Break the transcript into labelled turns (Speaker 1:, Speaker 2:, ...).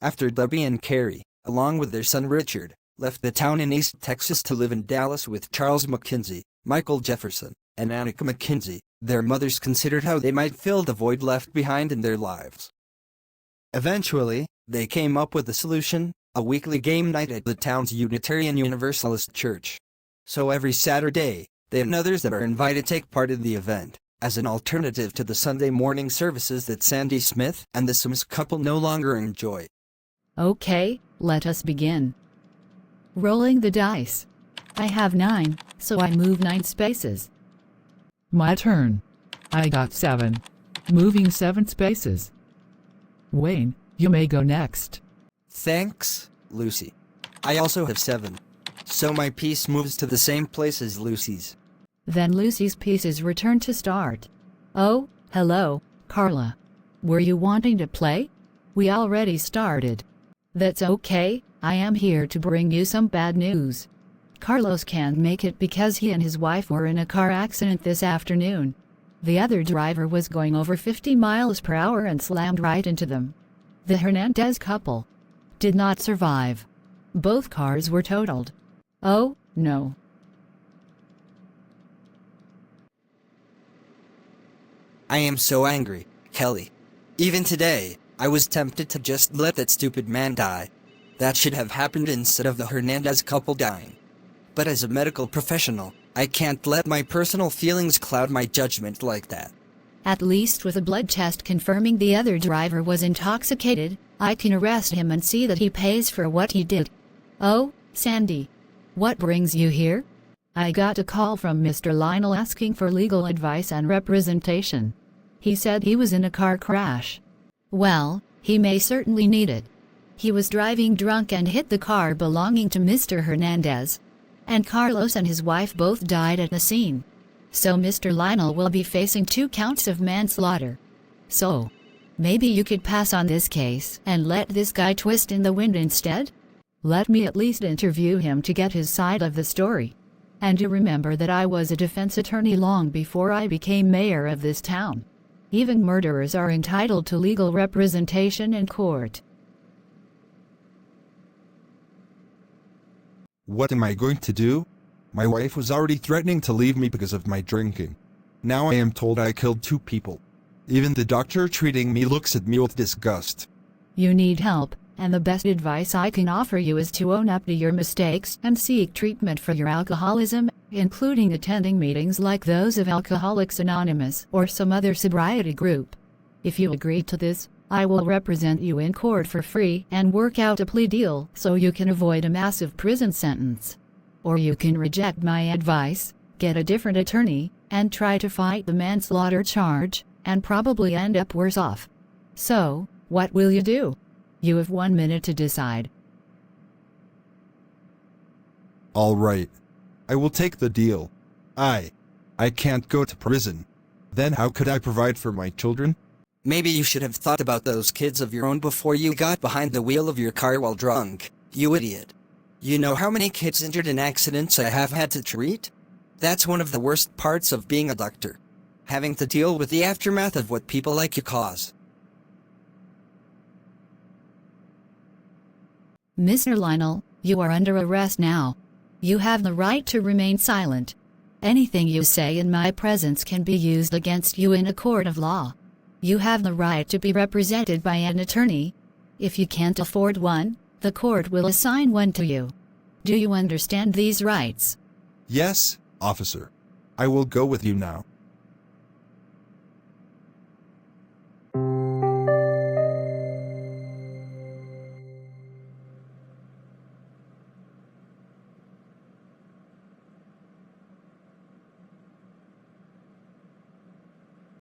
Speaker 1: after Debbie and Carrie, along with their son Richard, left the town in East Texas to live in Dallas with Charles McKenzie, Michael Jefferson, and Annika McKenzie. Their mothers considered how they might fill the void left behind in their lives. Eventually, they came up with a solution: a weekly game night at the town's Unitarian Universalist Church. So every Saturday, they and others that are invited take part in the event, as an alternative to the Sunday morning services that Sandy Smith and the Sims couple no longer enjoy.
Speaker 2: Okay, let us begin. Rolling the dice. I have 9, so I move 9 spaces.
Speaker 3: My turn. I got 7. Moving 7 spaces. Wayne, you may go next.
Speaker 1: Thanks, Lucy. I also have 7. So my piece moves to the same place as Lucy's.
Speaker 2: Then Lucy's pieces return to start. Oh, hello, Carla. Were you wanting to play? We already started. That's okay, I am here to bring you some bad news. Carlos can't make it because he and his wife were in a car accident this afternoon. The other driver was going over 50 miles per hour and slammed right into them. The Hernandez couple did not survive. Both cars were totaled. Oh, no.
Speaker 1: I am so angry, Kelly. Even today, I was tempted to just let that stupid man die. That should have happened instead of the Hernandez couple dying. But as a medical professional, I can't let my personal feelings cloud my judgment like that.
Speaker 2: At least with a blood test confirming the other driver was intoxicated, I can arrest him and see that he pays for what he did. Oh, Sandy. What brings you here? I got a call from Mr. Lionel asking for legal advice and representation. He said he was in a car crash. Well, he may certainly need it. He was driving drunk and hit the car belonging to Mr. Hernandez. And Carlos and his wife both died at the scene. So Mr. Lionel will be facing 2 counts of manslaughter. So, maybe you could pass on this case and let this guy twist in the wind instead? Let me at least interview him to get his side of the story. And you remember that I was a defense attorney long before I became mayor of this town. Even murderers are entitled to legal representation in court.
Speaker 4: What am I going to do? My wife was already threatening to leave me because of my drinking. Now I am told I killed 2 people. Even the doctor treating me looks at me with disgust.
Speaker 2: You need help, and the best advice I can offer you is to own up to your mistakes and seek treatment for your alcoholism, including attending meetings like those of Alcoholics Anonymous or some other sobriety group. If you agree to this, I will represent you in court for free and work out a plea deal so you can avoid a massive prison sentence. Or you can reject my advice, get a different attorney, and try to fight the manslaughter charge, and probably end up worse off. So, what will you do? You have 1 minute to decide.
Speaker 4: All right. I will take the deal. I can't go to prison. Then how could I provide for my children?
Speaker 1: Maybe you should have thought about those kids of your own before you got behind the wheel of your car while drunk, you idiot. You know how many kids injured in accidents I have had to treat? That's one of the worst parts of being a doctor. Having to deal with the aftermath of what people like you cause.
Speaker 2: Mr. Lionel, you are under arrest now. You have the right to remain silent. Anything you say in my presence can be used against you in a court of law. You have the right to be represented by an attorney. If you can't afford one, the court will assign one to you. Do you understand these rights?
Speaker 4: Yes, officer. I will go with you now.